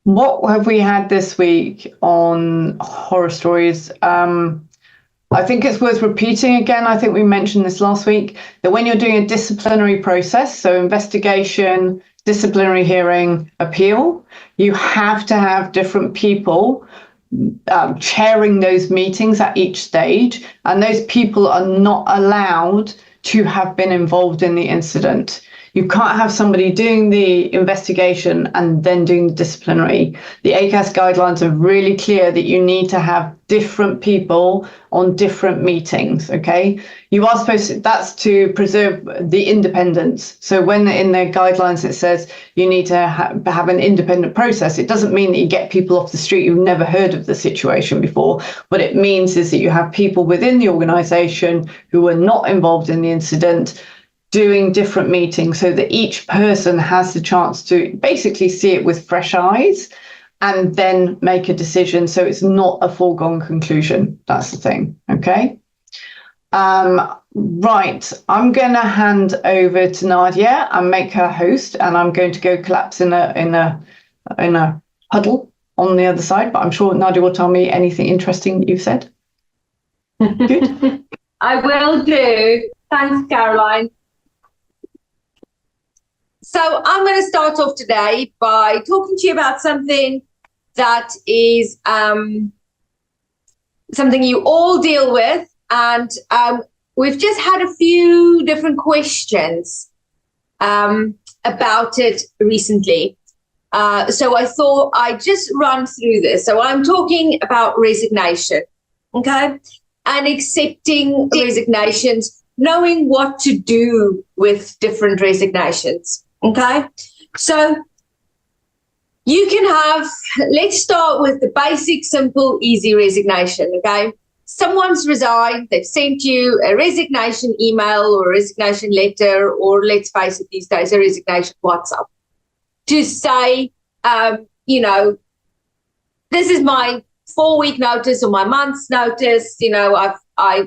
What have we had this week on horror stories? I think it's worth repeating again. I think we mentioned this last week, that when you're doing a disciplinary process, so investigation, disciplinary hearing, appeal, you have to have different people chairing those meetings at each stage, and those people are not allowed to have been involved in the incident. You can't have somebody doing the investigation and then doing the disciplinary. The ACAS guidelines are really clear that you need to have different people on different meetings, okay? You are supposed to, that's to preserve the independence. So when in the guidelines it says you need to have an independent process, it doesn't mean that you get people off the street who've never heard of the situation before. What it means is that you have people within the organisation who were not involved in the incident doing different meetings, so that each person has the chance to basically see it with fresh eyes and then make a decision, so it's not a foregone conclusion. That's the thing, okay? Right, I'm going to hand over to Nadia and make her host, and I'm going to go collapse in a huddle on the other side, but I'm sure Nadia will tell me anything interesting that you've said. Good. I will do. Thanks, Caroline. So I'm going to start off today by talking to you about something that is something you all deal with, and we've just had a few different questions about it recently. So I thought I'd just run through this. So I'm talking about resignation, okay, and accepting resignations, knowing what to do with different resignations. Okay, so you can have, let's start with the basic, simple, easy resignation, okay? Someone's resigned, they've sent you a resignation email or a resignation letter, or let's face it these days, a resignation WhatsApp, to say, you know, this is my 4-week notice or my month's notice, you know, I've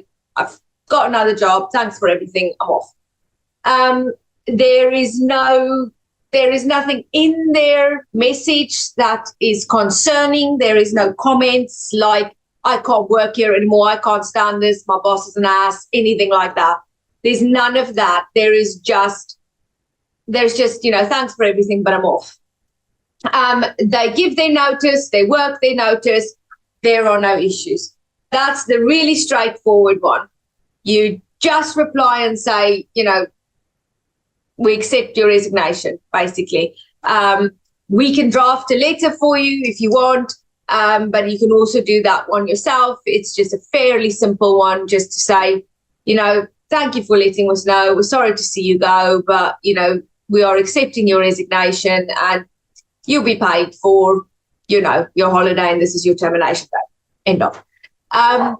got another job, thanks for everything, I'm off. There is nothing in their message that is concerning. There is no comments like, I can't work here anymore, I can't stand this, my boss is an ass, anything like that. There's none of that. There's just, you know, thanks for everything, but I'm off. They give their notice, they work their notice, there are no issues. That's the really straightforward one. You just reply and say, you know, we accept your resignation, basically. We can draft a letter for you if you want, but you can also do that one yourself. It's just a fairly simple one, just to say, you know, thank you for letting us know. We're sorry to see you go, but, you know, we are accepting your resignation and you'll be paid for, you know, your holiday, and this is your termination date. End of. And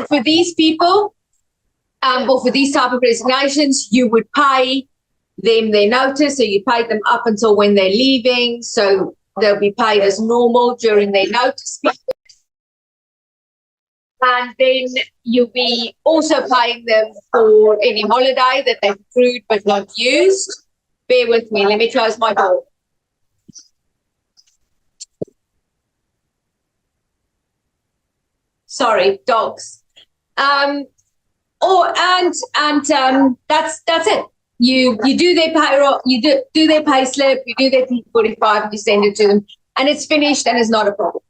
for these people, or for these type of resignations, you would pay them their notice, so you pay them up until when they're leaving, so they'll be paid as normal during their notice period. And then you'll be also paying them for any holiday that they've accrued but not used. Bear with me, let me close my door. Sorry, dogs. That's it. You do their payroll, you do their pay slip, you do their P45, you send it to them, and it's finished and it's not a problem.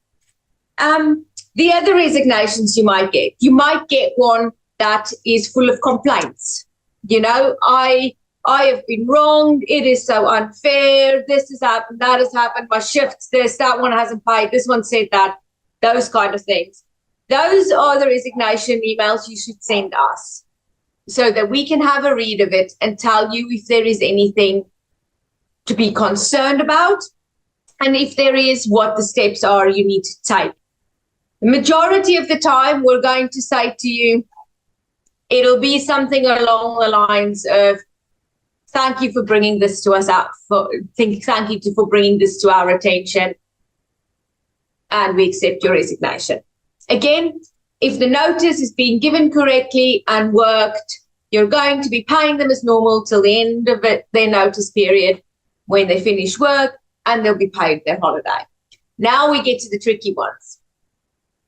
The other resignations you might get one that is full of complaints. You know, I have been wronged, it is so unfair, this has happened, that has happened, my shift's this, that one hasn't paid, this one said that, those kind of things. Those are the resignation emails you should send us, so that we can have a read of it and tell you if there is anything to be concerned about, and if there is, what the steps are you need to take. The majority of the time, we're going to say to you, it'll be something along the lines of, thank you for bringing this to us out, thank you for bringing this to our attention, and we accept your resignation. Again, if the notice is being given correctly and worked, you're going to be paying them as normal till the end of their notice period when they finish work, and they'll be paid their holiday. Now we get to the tricky ones.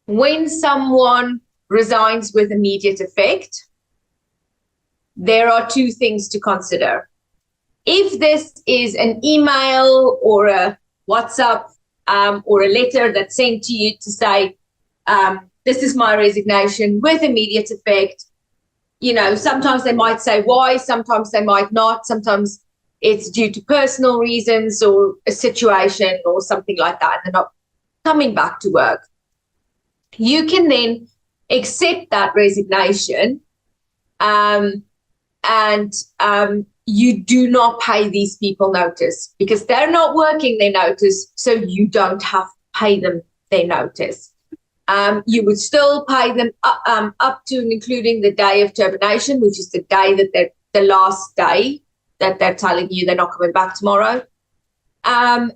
When someone resigns with immediate effect, there are two things to consider. If this is an email or a WhatsApp or a letter that's sent to you to say, this is my resignation with immediate effect, sometimes they might say why, sometimes they might not, sometimes it's due to personal reasons or a situation or something like that, and they're not coming back to work. You can then accept that resignation and you do not pay these people notice because they're not working their notice, so you don't have to pay them their notice. You would still pay them up to and including the day of termination, which is the day that the last day that they're telling you they're not coming back tomorrow. Again,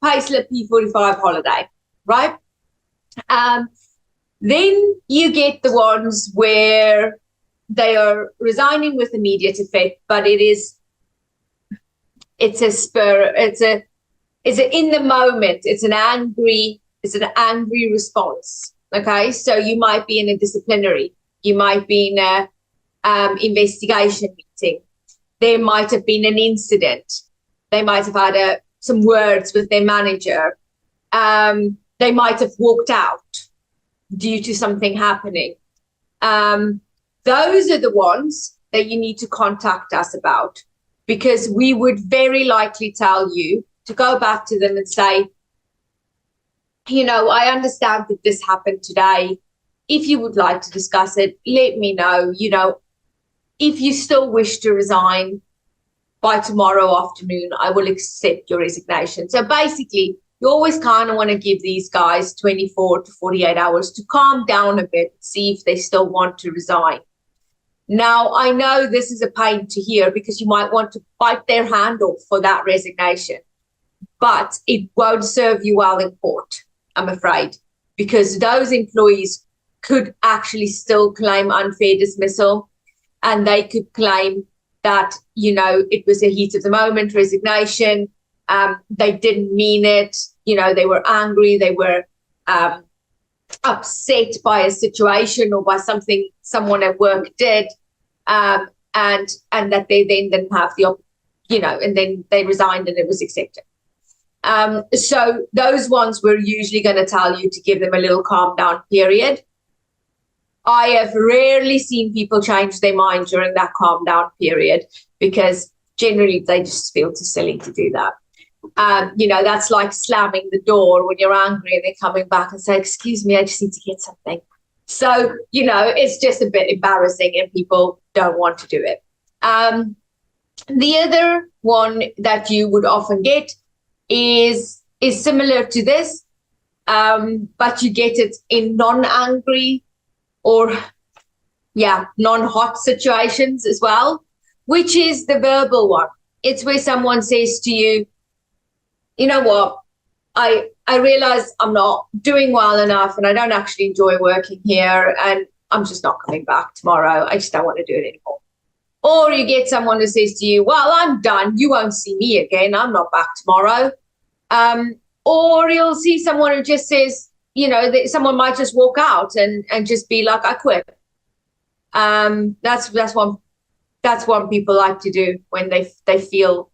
payslip P45 holiday, right? Then you get the ones where they are resigning with immediate effect, but it's an in the moment, it's an angry response. Okay, so you might be in a disciplinary, you might be in a investigation meeting, there might have been an incident, they might have had some words with their manager, they might have walked out due to something happening. Those are the ones that you need to contact us about, because we would very likely tell you to go back to them and say, I understand that this happened today. If you would like to discuss it, let me know. If you still wish to resign by tomorrow afternoon, I will accept your resignation. So basically, you always kind of want to give these guys 24 to 48 hours to calm down a bit, see if they still want to resign. Now, I know this is a pain to hear because you might want to bite their hand off for that resignation, but it won't serve you well in court, I'm afraid, because those employees could actually still claim unfair dismissal, and they could claim that, it was a heat of the moment resignation. They didn't mean it. They were angry. They were upset by a situation or by something someone at work did. And that they then didn't have and then they resigned and it was accepted. So those ones we're usually going to tell you to give them a little calm down period. I have rarely seen people change their mind during that calm down period because generally they just feel too silly to do that. That's like slamming the door when you're angry and they're coming back and say, excuse me, I just need to get something. So, it's just a bit embarrassing and people don't want to do it. The other one that you would often get is similar to this, but you get it in non-angry or, non-hot situations as well, which is the verbal one. It's where someone says to you, you know what, I realize I'm not doing well enough and I don't actually enjoy working here and I'm just not coming back tomorrow. I just don't want to do it anymore. Or you get someone who says to you, well, I'm done. You won't see me again. I'm not back tomorrow. Or you'll see someone who just says, someone might just walk out and just be like, I quit. That's one people like to do when they feel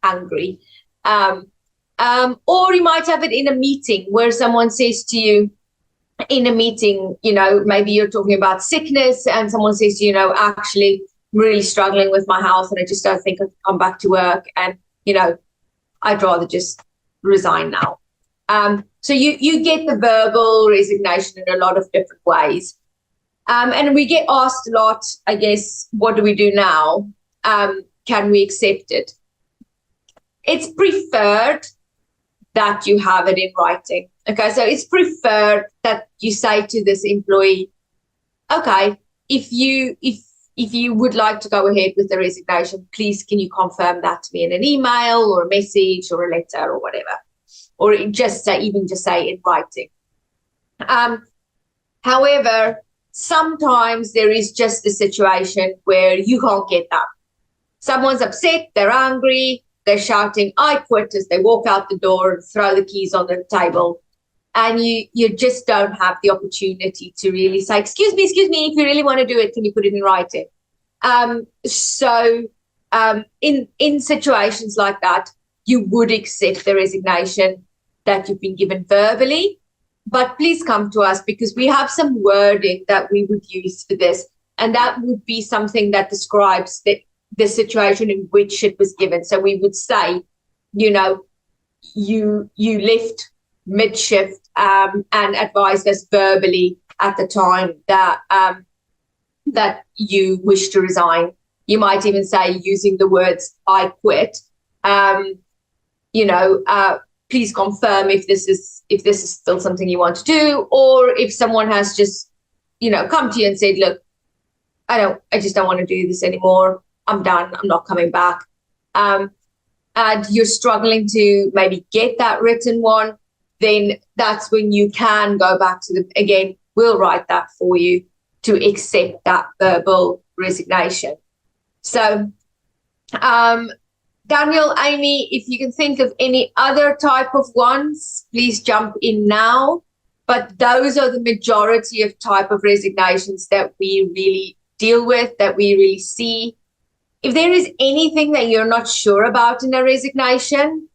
angry. Or you might have it in a meeting where someone says to you in a meeting, maybe you're talking about sickness and someone says to you, actually I'm really struggling with my health and I just don't think I can come back to work and, I'd rather just resign now. So you get the verbal resignation in a lot of different ways. And we get asked a lot, I guess, what do we do now? Can we accept it? It's preferred that you have it in writing. Okay, so it's preferred that you say to this employee, okay, if you would like to go ahead with the resignation, please can you confirm that to me in an email or a message or a letter or whatever, or just say in writing. However, sometimes there is just a situation where you can't get that. Someone's upset, they're angry, they're shouting, "I quit," as they walk out the door and throw the keys on the table. And you just don't have the opportunity to really say, excuse me, if you really want to do it, can you put it in writing? In situations like that, you would accept the resignation that you've been given verbally, but please come to us because we have some wording that we would use for this, and that would be something that describes the situation in which it was given. So we would say, you left mid-shift and advised us verbally at the time that you wish to resign. You might even say, using the words "I quit," please confirm if this is still something you want to do, or if someone has just come to you and said, "Look, I just don't want to do this anymore. I'm done. I'm not coming back." And you're struggling to maybe get that written one, then that's when you can go back to them again. We'll write that for you to accept that verbal resignation. So, Daniel, Amy, if you can think of any other type of ones, please jump in now. But those are the majority of type of resignations that we really deal with, that we really see. If there is anything that you're not sure about in a resignation,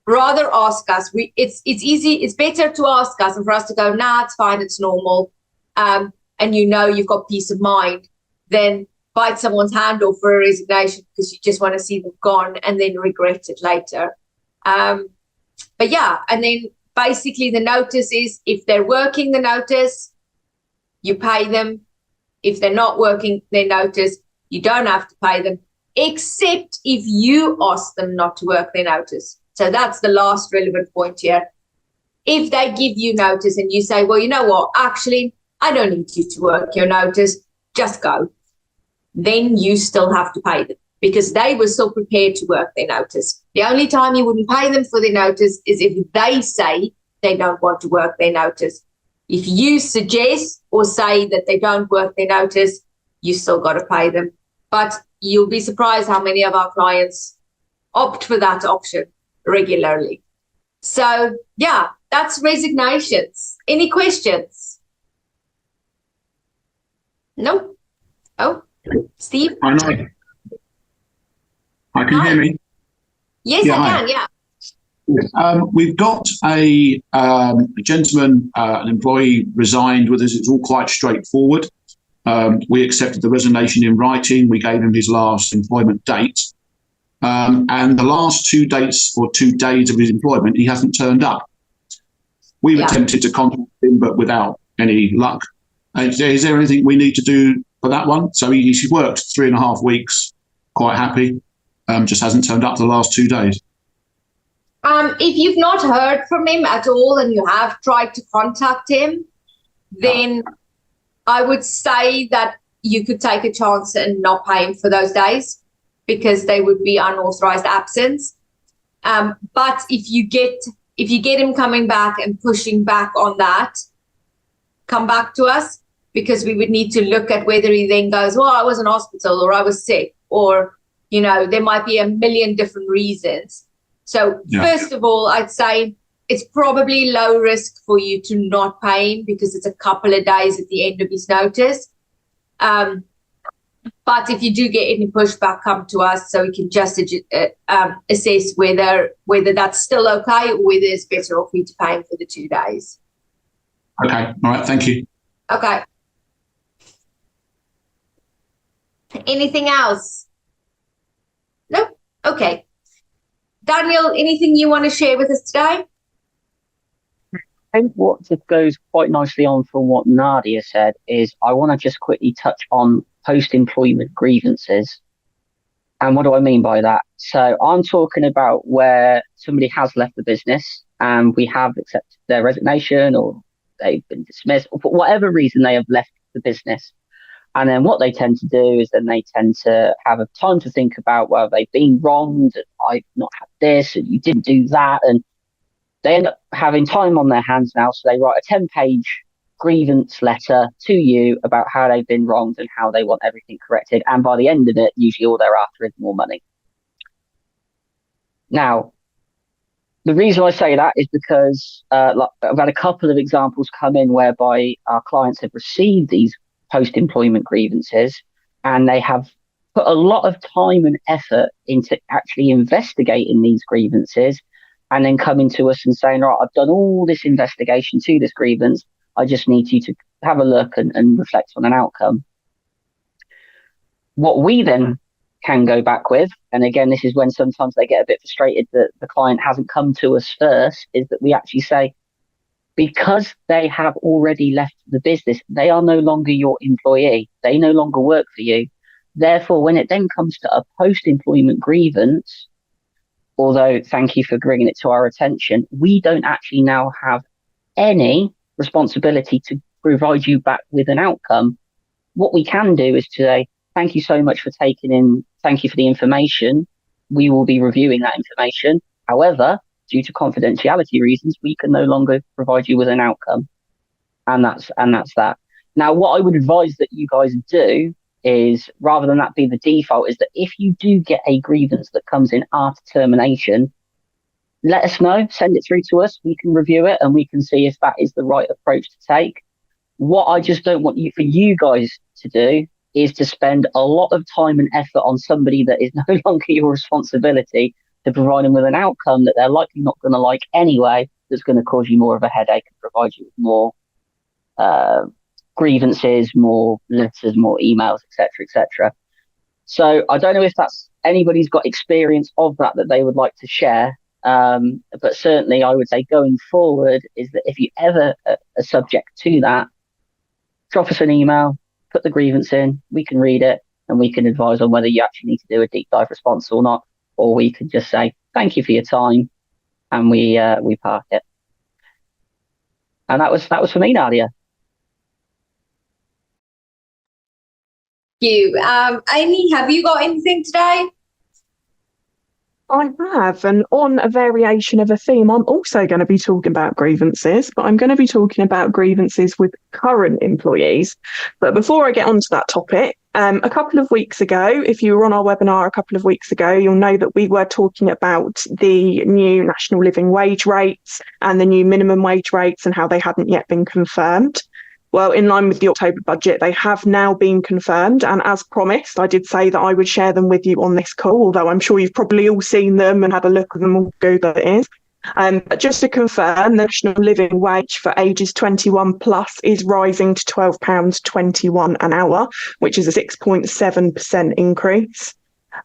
rather ask us. It's easy. It's better to ask us and for us to go, "Nah, it's fine, it's normal," and you've got peace of mind, than bite someone's hand off for a resignation because you just want to see them gone and then regret it later. But yeah, and then basically the notice is, if they're working the notice, you pay them. If they're not working their notice, you don't have to pay them, except if you ask them not to work their notice. So that's the last relevant point here. If they give you notice and you say, "Well, you know what, actually, I don't need you to work your notice, just go," then you still have to pay them because they were still prepared to work their notice. The only time you wouldn't pay them for their notice is if they say they don't want to work their notice. If you suggest or say that they don't work their notice, you still got to pay them. But you'll be surprised how many of our clients opt for that option regularly. So yeah, that's resignations. Any questions? No? Oh, Steve? I know. I can hear me. Yes, yeah, I can, yeah. We've got a gentleman, an employee resigned with us. It's all quite straightforward. We accepted the resignation in writing. We gave him his last employment date. And the last 2 dates or 2 days of his employment, he hasn't turned up. We've attempted to contact him, but without any luck. Is there anything we need to do for that one? So he's worked 3.5 weeks, quite happy, just hasn't turned up the last 2 days. If you've not heard from him at all and you have tried to contact him, then I would say that you could take a chance and not pay him for those days because they would be unauthorized absence. But if you get him coming back and pushing back on that, come back to us, because we would need to look at whether he then goes, "Well, I was in hospital," or "I was sick," or, there might be a million different reasons. So first of all, I'd say it's probably low risk for you to not pay him because it's a couple of days at the end of his notice. But if you do get any pushback, come to us so we can just assess whether that's still okay or whether it's better off for you to pay him for the 2 days. Okay. All right. Thank you. Okay. Anything else? No? Okay. Daniel, anything you want to share with us today? I think what just goes quite nicely on from what Nadia said is I want to just quickly touch on post-employment grievances. And what do I mean by that? So I'm talking about where somebody has left the business and we have accepted their resignation or they've been dismissed, or for whatever reason they have left the business. And then what they tend to do is then they tend to have a time to think about, well, they've been wronged, and I've not had this, and you didn't do that. And they end up having time on their hands now. So they write a 10-page grievance letter to you about how they've been wronged and how they want everything corrected. And by the end of it, usually all they're after is more money. Now, the reason I say that is because I've had a couple of examples come in whereby our clients have received these post-employment grievances and they have put a lot of time and effort into actually investigating these grievances and then coming to us and saying, right, I've done all this investigation to this grievance. I just need you to have a look and reflect on an outcome. What we then can go back with, and again, this is when sometimes they get a bit frustrated that the client hasn't come to us first, is that we actually say, because they have already left the business, they are no longer your employee. They no longer work for you. Therefore, when it then comes to a post-employment grievance, although thank you for bringing it to our attention, we don't actually now have any responsibility to provide you back with an outcome. What we can do is to say, thank you so much for thank you for the information. We will be reviewing that information. However, due to confidentiality reasons, we can no longer provide you with an outcome. And that's that. Now, what I would advise that you guys do is, rather than that be the default, is that if you do get a grievance that comes in after termination, let us know, send it through to us. We can review it and we can see if that is the right approach to take. What I just don't want for you guys to do is to spend a lot of time and effort on somebody that is no longer your responsibility, to provide them with an outcome that they're likely not going to like anyway, that's going to cause you more of a headache and provide you with more grievances, more letters, more emails, etc., etc. So I don't know if that's anybody's got experience of that they would like to share. But certainly I would say going forward is that if you ever are subject to that, drop us an email, put the grievance in, we can read it and we can advise on whether you actually need to do a deep dive response or not, or we can just say, thank you for your time, and we park it. And that was for me, Nadia. Thank you. Amy, have you got anything today? I have, and on a variation of a theme, I'm also going to be talking about grievances, but I'm going to be talking about grievances with current employees. But before I get onto that topic, a couple of weeks ago, if you were on our webinar a couple of weeks ago, you'll know that we were talking about the new national living wage rates and the new minimum wage rates and how they hadn't yet been confirmed. Well, in line with the October budget, they have now been confirmed. And as promised, I did say that I would share them with you on this call, although I'm sure you've probably all seen them and had a look at them all, go that it is. But just to confirm, the national living wage for ages 21 plus is rising to £12.21 an hour, which is a 6.7% increase.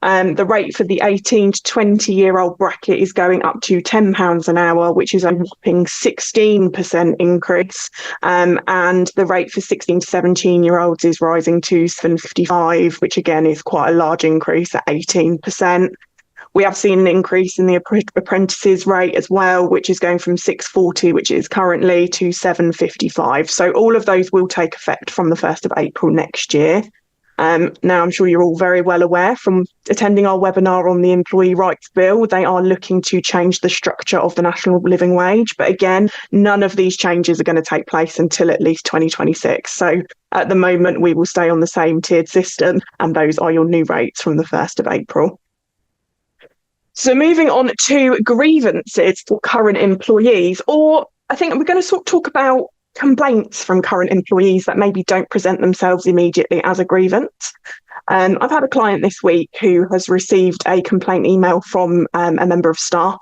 The rate for the 18 to 20-year-old bracket is going up to £10 an hour, which is a whopping 16% increase. And the rate for 16 to 17-year-olds is rising to £7.55, which again is quite a large increase at 18%. We have seen an increase in the apprentices rate as well, which is going from £6.40, which is currently, to £7.55. So all of those will take effect from the 1st of April next year. Now, I'm sure you're all very well aware from attending our webinar on the Employee Rights Bill, they are looking to change the structure of the national living wage. But again, none of these changes are going to take place until at least 2026. So at the moment, we will stay on the same tiered system, and those are your new rates from the 1st of April. So moving on to grievances for current employees, or I think we're going to sort of talk about complaints from current employees that maybe don't present themselves immediately as a grievance. I've had a client this week who has received a complaint email from a member of staff.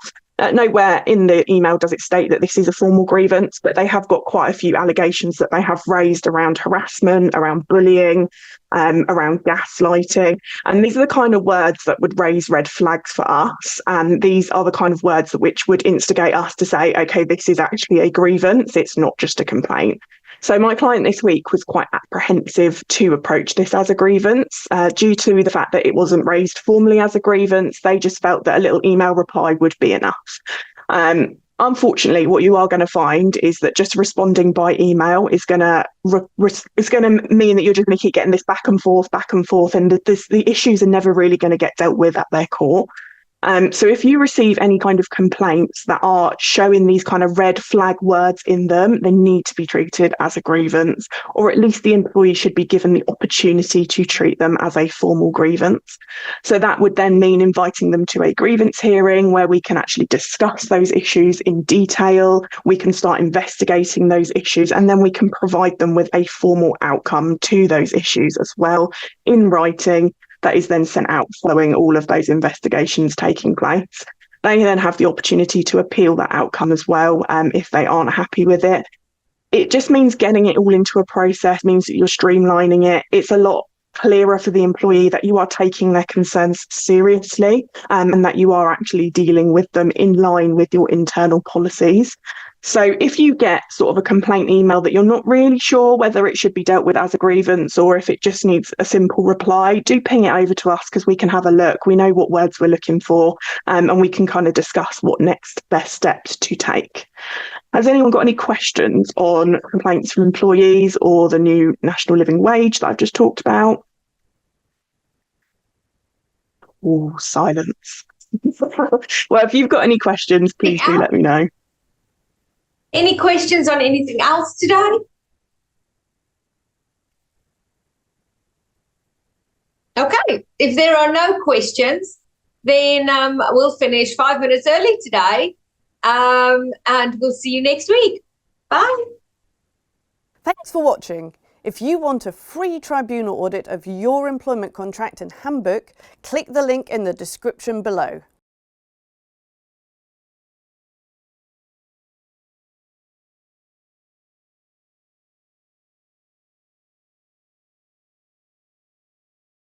Nowhere in the email does it state that this is a formal grievance, but they have got quite a few allegations that they have raised around harassment, around bullying, around gaslighting. And these are the kind of words that would raise red flags for us. And these are the kind of words which would instigate us to say, okay, this is actually a grievance. It's not just a complaint. So my client this week was quite apprehensive to approach this as a grievance due to the fact that it wasn't raised formally as a grievance. They just felt that a little email reply would be enough. Unfortunately, what you are going to find is that just responding by email is going to mean that you're just going to keep getting this back and forth, and the issues are never really going to get dealt with at their core. So if you receive any kind of complaints that are showing these kind of red flag words in them, they need to be treated as a grievance, or at least the employee should be given the opportunity to treat them as a formal grievance. So that would then mean inviting them to a grievance hearing where we can actually discuss those issues in detail. We can start investigating those issues, and then we can provide them with a formal outcome to those issues as well in writing, that is then sent out following all of those investigations taking place. They then have the opportunity to appeal that outcome as well if they aren't happy with it. It just means getting it all into a process, means that you're streamlining it. It's a lot clearer for the employee that you are taking their concerns seriously and that you are actually dealing with them in line with your internal policies. So if you get sort of a complaint email that you're not really sure whether it should be dealt with as a grievance or if it just needs a simple reply, do ping it over to us because we can have a look. We know what words we're looking for and we can kind of discuss what next best steps to take. Has anyone got any questions on complaints from employees or the new national living wage that I've just talked about? Oh, silence. Well, if you've got any questions, please do let me know. Any questions on anything else today? Okay, if there are no questions, then we'll finish 5 minutes early today and we'll see you next week. Bye. Thanks for watching. If you want a free tribunal audit of your employment contract and handbook, click the link in the description below.